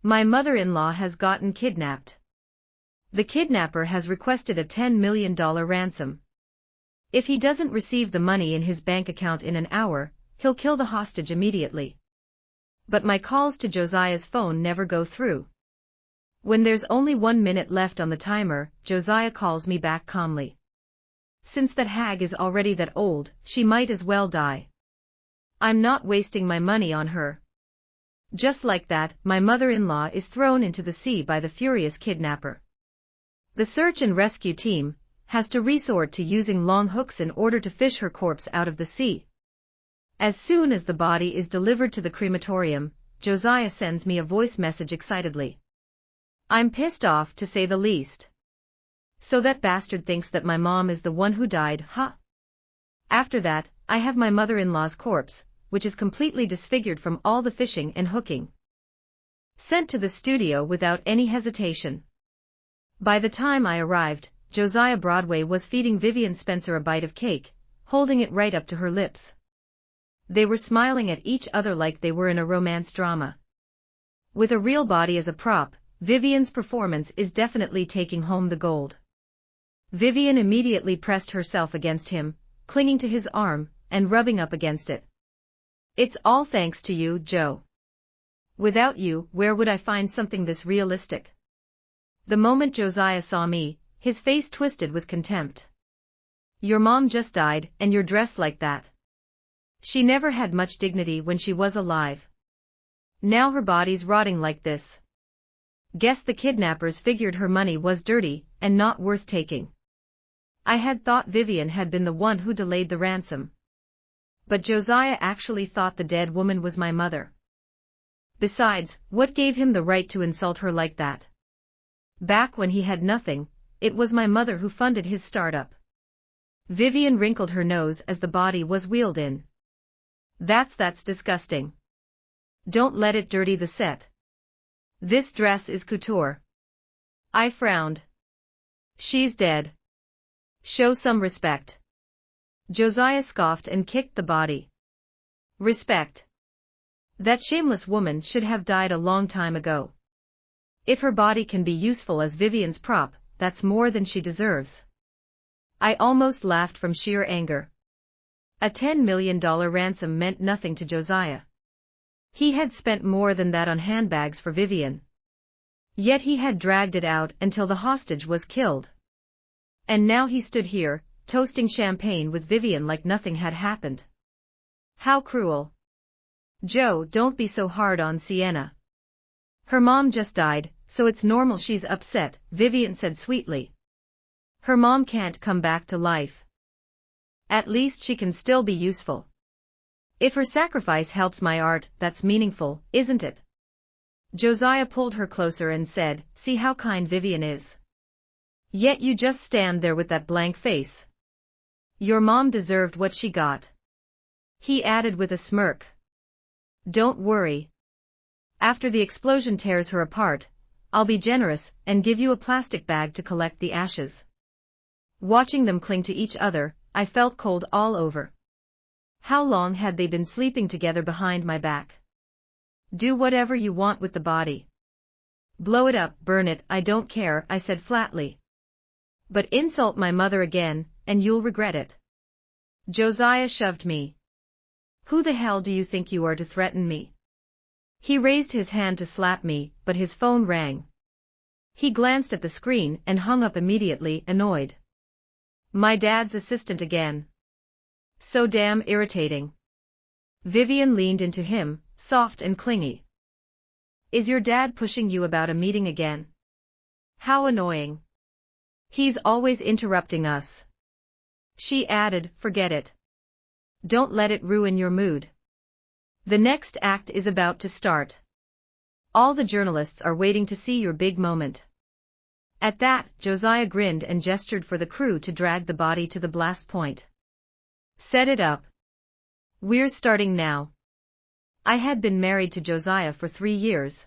My mother-in-law has gotten kidnapped. The kidnapper has requested a $10 million ransom. If he doesn't receive the money in his bank account in an hour, he'll kill the hostage immediately. But my calls to Josiah's phone never go through. When there's only 1 minute left on the timer, Josiah calls me back calmly. Since that hag is already that old, she might as well die. I'm not wasting my money on her. Just like that, my mother-in-law is thrown into the sea by the furious kidnapper. The search and rescue team has to resort to using long hooks in order to fish her corpse out of the sea. As soon as the body is delivered to the crematorium, Josiah sends me a voice message excitedly. I'm pissed off, to say the least. So that bastard thinks that my mom is the one who died, huh? After that, I have my mother-in-law's corpse, which is completely disfigured from all the fishing and hooking, sent to the studio without any hesitation. By the time I arrived, Josiah Broadway was feeding Vivian Spencer a bite of cake, holding it right up to her lips. They were smiling at each other like they were in a romance drama. With a real body as a prop, Vivian's performance is definitely taking home the gold. Vivian immediately pressed herself against him, clinging to his arm, and rubbing up against it. It's all thanks to you, Joe. Without you, where would I find something this realistic? The moment Josiah saw me, his face twisted with contempt. Your mom just died, and you're dressed like that. She never had much dignity when she was alive. Now her body's rotting like this. Guess the kidnappers figured her money was dirty, and not worth taking. I had thought Vivian had been the one who delayed the ransom. But Josiah actually thought the dead woman was my mother. Besides, what gave him the right to insult her like that? Back when he had nothing, it was my mother who funded his startup. Vivian wrinkled her nose as the body was wheeled in. That's disgusting. Don't let it dirty the set. This dress is couture. I frowned. She's dead. Show some respect. Josiah scoffed and kicked the body. Respect? That shameless woman should have died a long time ago. If her body can be useful as Vivian's prop, that's more than she deserves. I almost laughed from sheer anger. A $10 million ransom meant nothing to Josiah. He had spent more than that on handbags for Vivian. Yet he had dragged it out until the hostage was killed. And now he stood here, toasting champagne with Vivian like nothing had happened. How cruel. Joe, don't be so hard on Sienna. Her mom just died, so it's normal she's upset, Vivian said sweetly. Her mom can't come back to life. At least she can still be useful. If her sacrifice helps my art, that's meaningful, isn't it? Josiah pulled her closer and said, see how kind Vivian is. Yet you just stand there with that blank face. Your mom deserved what she got. He added with a smirk. Don't worry. After the explosion tears her apart, I'll be generous and give you a plastic bag to collect the ashes. Watching them cling to each other, I felt cold all over. How long had they been sleeping together behind my back? Do whatever you want with the body. Blow it up, burn it, I don't care, I said flatly. But insult my mother again, and you'll regret it. Josiah shoved me. Who the hell do you think you are to threaten me? He raised his hand to slap me, but his phone rang. He glanced at the screen and hung up immediately, annoyed. My dad's assistant again. So damn irritating. Vivian leaned into him, soft and clingy. Is your dad pushing you about a meeting again? How annoying. He's always interrupting us. She added, forget it. Don't let it ruin your mood. The next act is about to start. All the journalists are waiting to see your big moment. At that, Josiah grinned and gestured for the crew to drag the body to the blast point. Set it up. We're starting now. I had been married to Josiah for 3 years.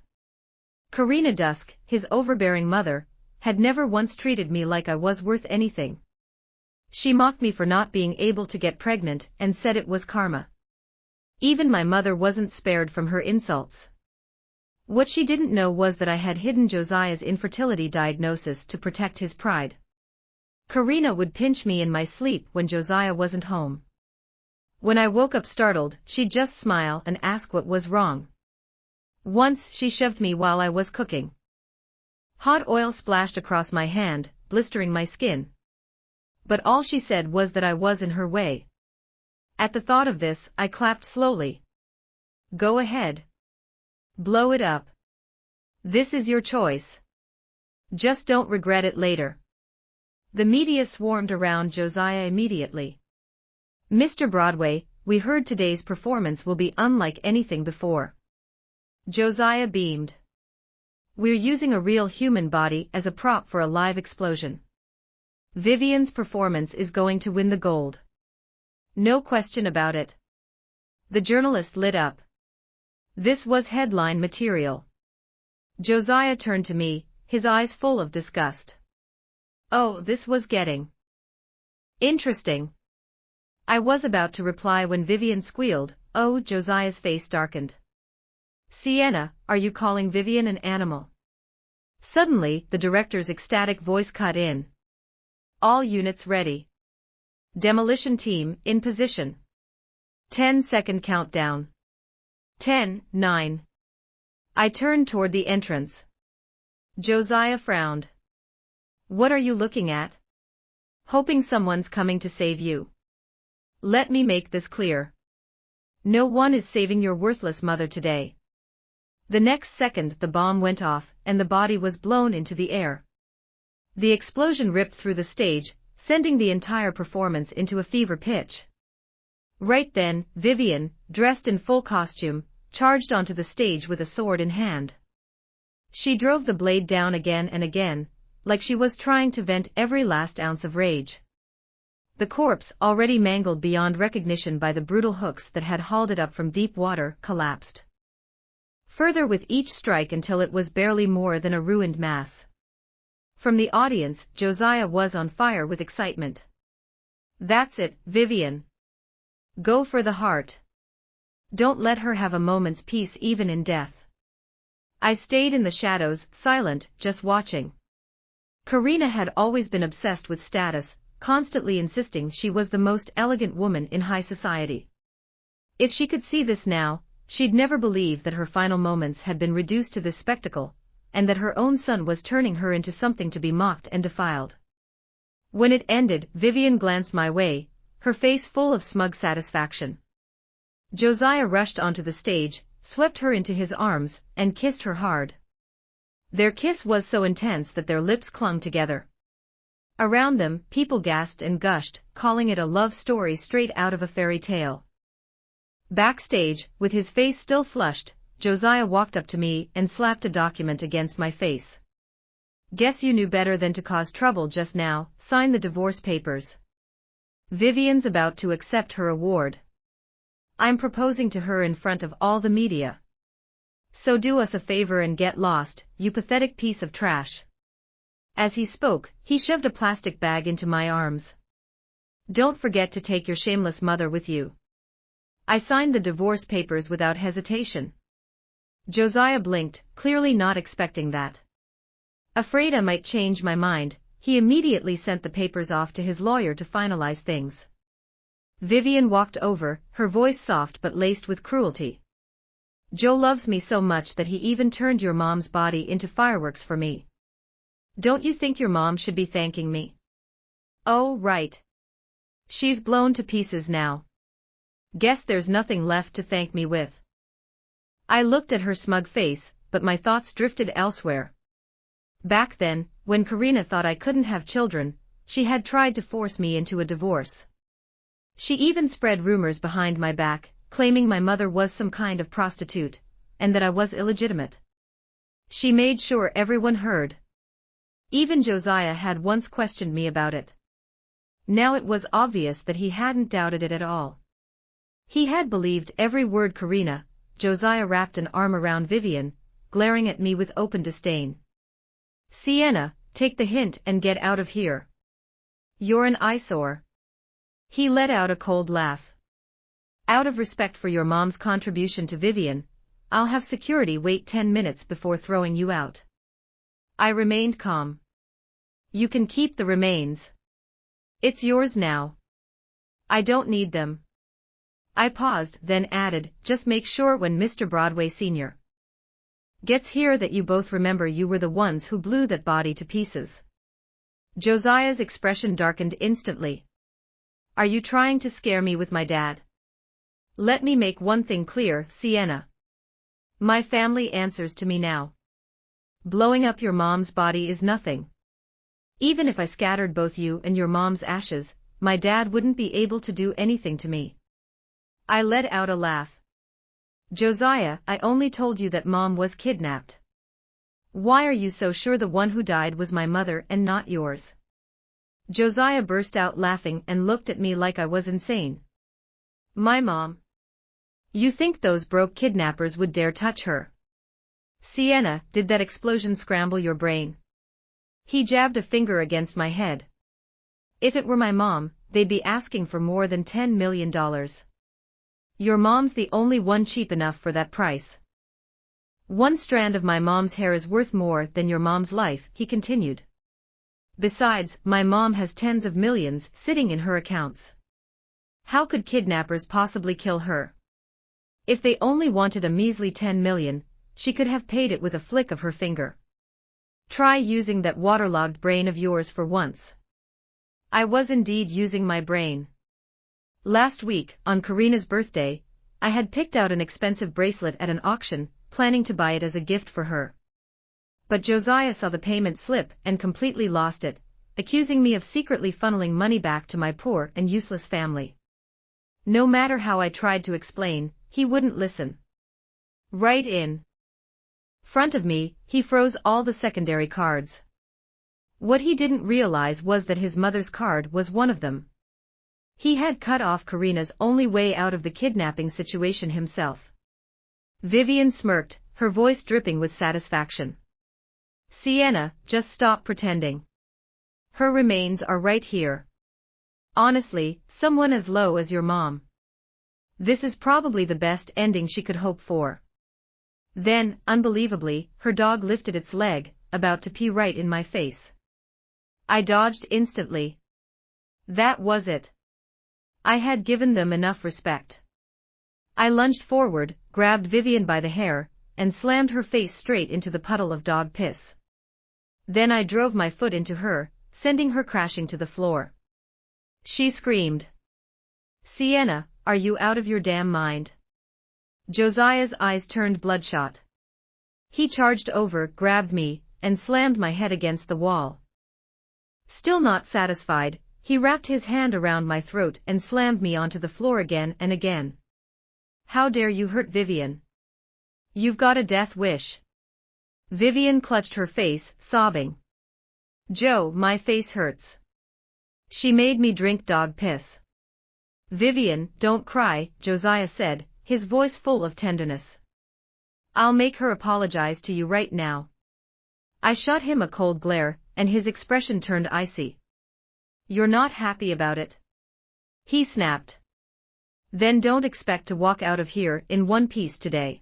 Karina Dusk, his overbearing mother, had never once treated me like I was worth anything. She mocked me for not being able to get pregnant and said it was karma. Even my mother wasn't spared from her insults. What she didn't know was that I had hidden Josiah's infertility diagnosis to protect his pride. Karina would pinch me in my sleep when Josiah wasn't home. When I woke up startled, she'd just smile and ask what was wrong. Once she shoved me while I was cooking. Hot oil splashed across my hand, blistering my skin. But all she said was that I was in her way. At the thought of this, I clapped slowly. Go ahead. Blow it up. This is your choice. Just don't regret it later. The media swarmed around Josiah immediately. Mr. Broadway, we heard today's performance will be unlike anything before. Josiah beamed. We're using a real human body as a prop for a live explosion. Vivian's performance is going to win the gold. No question about it. The journalist lit up. This was headline material. Josiah turned to me, his eyes full of disgust. Oh, this was getting interesting. I was about to reply when Vivian squealed. Oh, Josiah's face darkened. Sienna, are you calling Vivian an animal? Suddenly, the director's ecstatic voice cut in. All units ready. Demolition team, in position. 10-second countdown. 10, 9. I turned toward the entrance. Josiah frowned. What are you looking at? Hoping someone's coming to save you. Let me make this clear. No one is saving your worthless mother today. The next second the bomb went off, and the body was blown into the air. The explosion ripped through the stage, sending the entire performance into a fever pitch. Right then, Vivian, dressed in full costume, charged onto the stage with a sword in hand. She drove the blade down again and again, like she was trying to vent every last ounce of rage. The corpse, already mangled beyond recognition by the brutal hooks that had hauled it up from deep water, collapsed further with each strike until it was barely more than a ruined mass. From the audience, Josiah was on fire with excitement. That's it, Vivian. Go for the heart. Don't let her have a moment's peace even in death. I stayed in the shadows, silent, just watching. Karina had always been obsessed with status, constantly insisting she was the most elegant woman in high society. If she could see this now, she'd never believe that her final moments had been reduced to this spectacle, and that her own son was turning her into something to be mocked and defiled. When it ended, Vivian glanced my way, her face full of smug satisfaction. Josiah rushed onto the stage, swept her into his arms, and kissed her hard. Their kiss was so intense that their lips clung together. Around them, people gasped and gushed, calling it a love story straight out of a fairy tale. Backstage, with his face still flushed, Josiah walked up to me and slapped a document against my face. Guess you knew better than to cause trouble just now. Sign the divorce papers. Vivian's about to accept her award. I'm proposing to her in front of all the media. So do us a favor and get lost, you pathetic piece of trash. As he spoke, he shoved a plastic bag into my arms. Don't forget to take your shameless mother with you. I signed the divorce papers without hesitation. Josiah blinked, clearly not expecting that. Afraid I might change my mind, he immediately sent the papers off to his lawyer to finalize things. Vivian walked over, her voice soft but laced with cruelty. Joe loves me so much that he even turned your mom's body into fireworks for me. Don't you think your mom should be thanking me? Oh, right. She's blown to pieces now. Guess there's nothing left to thank me with. I looked at her smug face, but my thoughts drifted elsewhere. Back then, when Karina thought I couldn't have children, she had tried to force me into a divorce. She even spread rumors behind my back, claiming my mother was some kind of prostitute, and that I was illegitimate. She made sure everyone heard. Even Josiah had once questioned me about it. Now it was obvious that he hadn't doubted it at all. He had believed every word. Karina. Josiah wrapped an arm around Vivian, glaring at me with open disdain. Sienna, take the hint and get out of here. You're an eyesore. He let out a cold laugh. Out of respect for your mom's contribution to Vivian, I'll have security wait 10 minutes before throwing you out. I remained calm. You can keep the remains. It's yours now. I don't need them. I paused, then added, just make sure when Mr. Broadway Sr. gets here that you both remember you were the ones who blew that body to pieces. Josiah's expression darkened instantly. Are you trying to scare me with my dad? Let me make one thing clear, Sienna. My family answers to me now. Blowing up your mom's body is nothing. Even if I scattered both you and your mom's ashes, my dad wouldn't be able to do anything to me. I let out a laugh. Josiah, I only told you that mom was kidnapped. Why are you so sure the one who died was my mother and not yours? Josiah burst out laughing and looked at me like I was insane. My mom? You think those broke kidnappers would dare touch her? Sienna, did that explosion scramble your brain? He jabbed a finger against my head. If it were my mom, they'd be asking for more than $10 million. Your mom's the only one cheap enough for that price. One strand of my mom's hair is worth more than your mom's life, he continued. Besides, my mom has tens of millions sitting in her accounts. How could kidnappers possibly kill her? If they only wanted a measly 10 million, she could have paid it with a flick of her finger. Try using that waterlogged brain of yours for once. I was indeed using my brain. Last week, on Karina's birthday, I had picked out an expensive bracelet at an auction, planning to buy it as a gift for her. But Josiah saw the payment slip and completely lost it, accusing me of secretly funneling money back to my poor and useless family. No matter how I tried to explain, he wouldn't listen. Right in front of me, he froze all the secondary cards. What he didn't realize was that his mother's card was one of them. He had cut off Karina's only way out of the kidnapping situation himself. Vivian smirked, her voice dripping with satisfaction. Sienna, just stop pretending. Her remains are right here. Honestly, someone as low as your mom. This is probably the best ending she could hope for. Then, unbelievably, her dog lifted its leg, about to pee right in my face. I dodged instantly. That was it. I had given them enough respect. I lunged forward, grabbed Vivian by the hair, and slammed her face straight into the puddle of dog piss. Then I drove my foot into her, sending her crashing to the floor. She screamed. Sienna, are you out of your damn mind? Josiah's eyes turned bloodshot. He charged over, grabbed me, and slammed my head against the wall. Still not satisfied, he wrapped his hand around my throat and slammed me onto the floor again and again. How dare you hurt Vivian? You've got a death wish. Vivian clutched her face, sobbing. Joe, my face hurts. She made me drink dog piss. Vivian, don't cry, Josiah said, his voice full of tenderness. I'll make her apologize to you right now. I shot him a cold glare, and his expression turned icy. You're not happy about it? He snapped. Then don't expect to walk out of here in one piece today.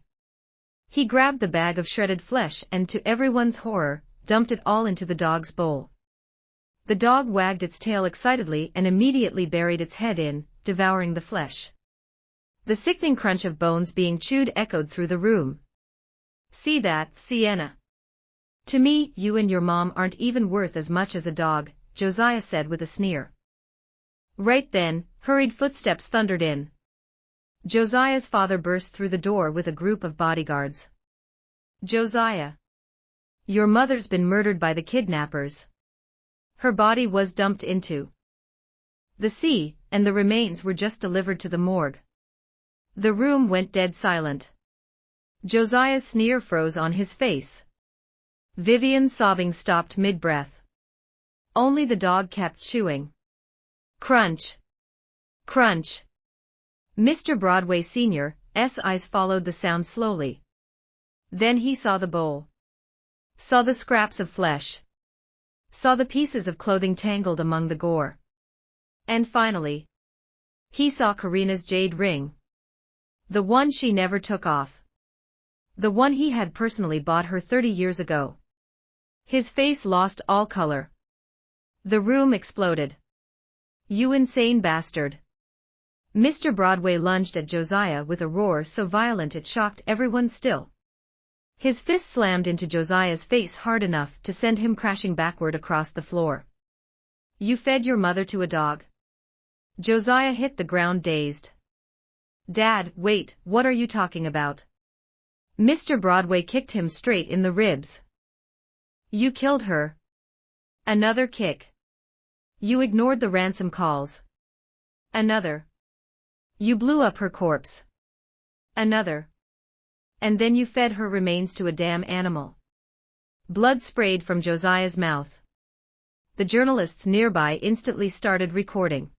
He grabbed the bag of shredded flesh and, to everyone's horror, dumped it all into the dog's bowl. The dog wagged its tail excitedly and immediately buried its head in, devouring the flesh. The sickening crunch of bones being chewed echoed through the room. See that, Sienna? To me, you and your mom aren't even worth as much as a dog, Josiah said with a sneer. Right then, hurried footsteps thundered in. Josiah's father burst through the door with a group of bodyguards. Josiah. Your mother's been murdered by the kidnappers. Her body was dumped into the sea, and the remains were just delivered to the morgue. The room went dead silent. Josiah's sneer froze on his face. Vivian's sobbing stopped mid-breath. Only the dog kept chewing. Crunch. Crunch. Mr. Broadway Sr.'s eyes followed the sound slowly. Then he saw the bowl. Saw the scraps of flesh. Saw the pieces of clothing tangled among the gore. And finally, he saw Karina's jade ring. The one she never took off. The one he had personally bought her 30 years ago. His face lost all color. The room exploded. "You insane bastard!" Mr. Broadway lunged at Josiah with a roar so violent it shocked everyone still. His fist slammed into Josiah's face hard enough to send him crashing backward across the floor. "You fed your mother to a dog?" Josiah hit the ground dazed. "Dad, wait, what are you talking about?" Mr. Broadway kicked him straight in the ribs. "You killed her." Another kick. "You ignored the ransom calls." Another. "You blew up her corpse." Another. "And then you fed her remains to a damn animal." Blood sprayed from Josiah's mouth. The journalists nearby instantly started recording.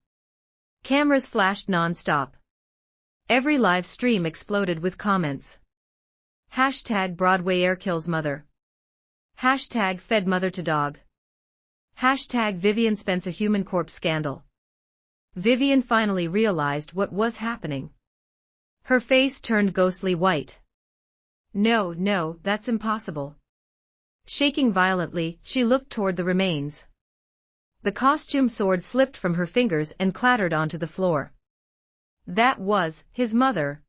Cameras flashed non-stop. Every live stream exploded with comments. Hashtag Broadway heir kills mother. Hashtag fed mother to dog. Hashtag Vivian Spence a human corpse scandal. Vivian finally realized what was happening. Her face turned ghostly white. "No, no, that's impossible." Shaking violently, she looked toward the remains. The costume sword slipped from her fingers and clattered onto the floor. "That was his mother."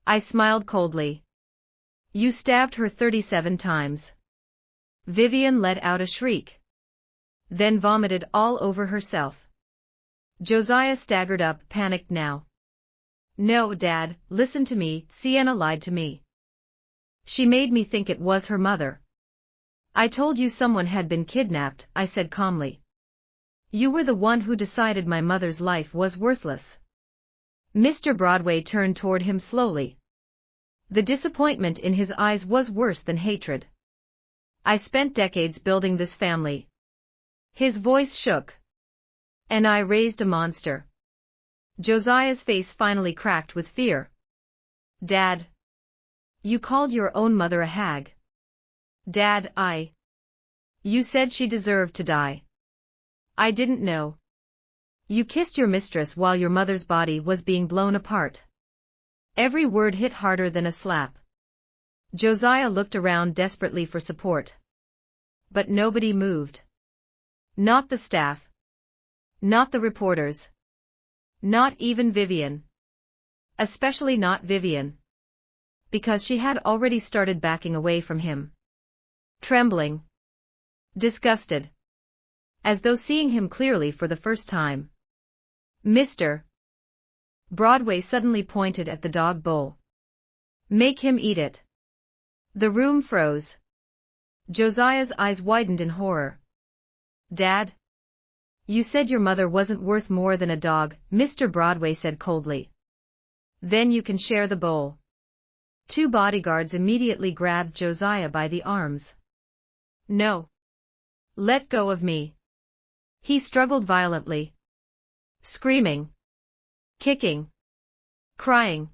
I smiled coldly. "You stabbed her 37 times. Vivian let out a shriek. Then vomited all over herself. Josiah staggered up, panicked now. "No, Dad, listen to me, Sienna lied to me. She made me think it was her mother." "I told you someone had been kidnapped," I said calmly. "You were the one who decided my mother's life was worthless." Mr. Broadway turned toward him slowly. The disappointment in his eyes was worse than hatred. "I spent decades building this family." His voice shook. "And I raised a monster." Josiah's face finally cracked with fear. "Dad. You called your own mother a hag." "Dad, You said she deserved to die." "I didn't know." "You kissed your mistress while your mother's body was being blown apart." Every word hit harder than a slap. Josiah looked around desperately for support. But nobody moved. Not the staff. Not the reporters. Not even Vivian. Especially not Vivian. Because she had already started backing away from him. Trembling. Disgusted. As though seeing him clearly for the first time. "Mr. Broadway suddenly pointed at the dog bowl. "Make him eat it." The room froze. Josiah's eyes widened in horror. "Dad? You said your mother wasn't worth more than a dog," Mr. Broadway said coldly. "Then you can share the bowl." Two bodyguards immediately grabbed Josiah by the arms. "No. Let go of me." He struggled violently. Screaming. Kicking. Crying.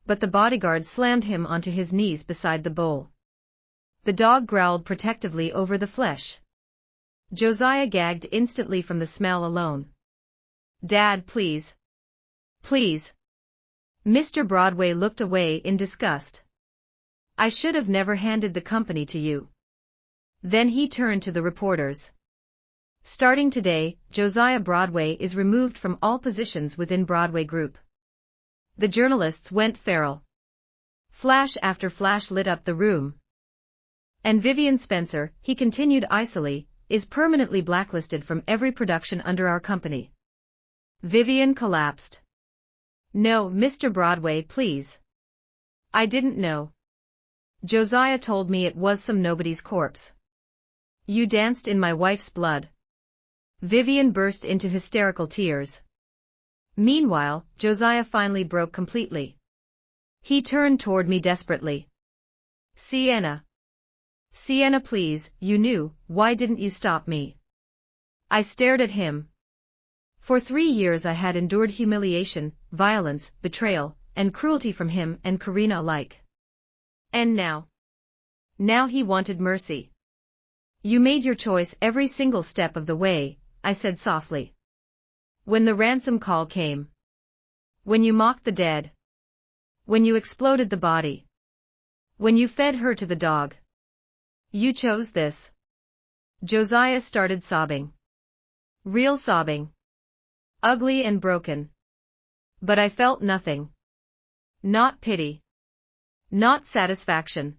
But the bodyguard slammed him onto his knees beside the bowl. The dog growled protectively over the flesh. Josiah gagged instantly from the smell alone. "Dad, please. Please." Mr. Broadway looked away in disgust. "I should have never handed the company to you." Then he turned to the reporters. "Starting today, Josiah Broadway is removed from all positions within Broadway Group." The journalists went feral. Flash after flash lit up the room. "And Vivian Spencer," he continued icily, "is permanently blacklisted from every production under our company." Vivian collapsed. "No, Mr. Broadway, please. I didn't know. Josiah told me it was some nobody's corpse." "You danced in my wife's blood." Vivian burst into hysterical tears. Meanwhile, Josiah finally broke completely. He turned toward me desperately. "Sienna. Sienna, please, you knew, why didn't you stop me?" I stared at him. For 3 years I had endured humiliation, violence, betrayal, and cruelty from him and Karina alike. And now? Now he wanted mercy. "You made your choice every single step of the way," I said softly. "When the ransom call came. When you mocked the dead. When you exploded the body. When you fed her to the dog. You chose this. Josiah started sobbing. Real sobbing. Ugly and broken. But I felt nothing. Not pity. Not satisfaction.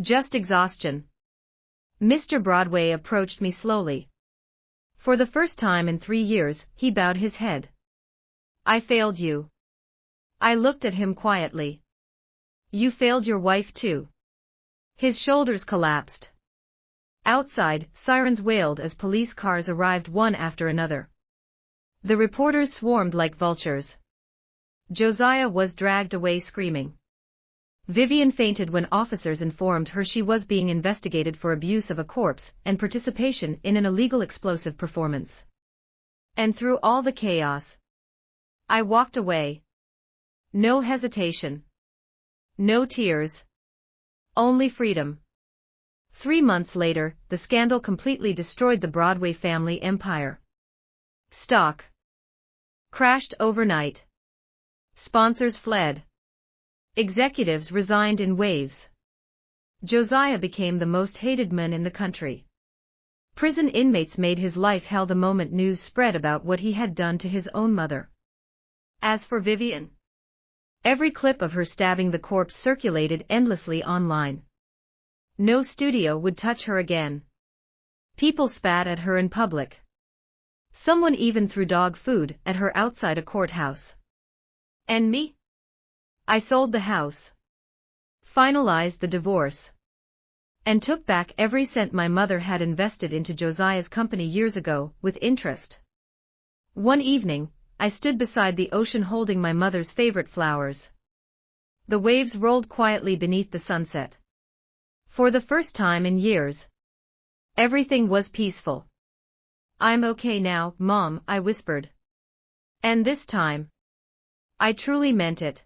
Just exhaustion. Mr. Broadway approached me slowly. For the first time in 3 years, he bowed his head. I failed you. I looked at him quietly. You failed your wife too. His shoulders collapsed. Outside, sirens wailed as police cars arrived one after another. The reporters swarmed like vultures. Josiah was dragged away screaming. Vivian fainted when officers informed her she was being investigated for abuse of a corpse and participation in an illegal explosive performance. And through all the chaos, I walked away. No hesitation. No tears. Only freedom. 3 months later, the scandal completely destroyed the Broadway family empire. Stock crashed overnight. Sponsors fled. Executives resigned in waves. Josiah became the most hated man in the country. Prison inmates made his life hell the moment news spread about what he had done to his own mother. As for Vivian, every clip of her stabbing the corpse circulated endlessly online. No studio would touch her again. People spat at her in public. Someone even threw dog food at her outside a courthouse. And me? I sold the house, finalized the divorce, and took back every cent my mother had invested into Josiah's company years ago, with interest. One evening, I stood beside the ocean holding my mother's favorite flowers. The waves rolled quietly beneath the sunset. For the first time in years, everything was peaceful. I'm okay now, Mom, I whispered. And this time, I truly meant it.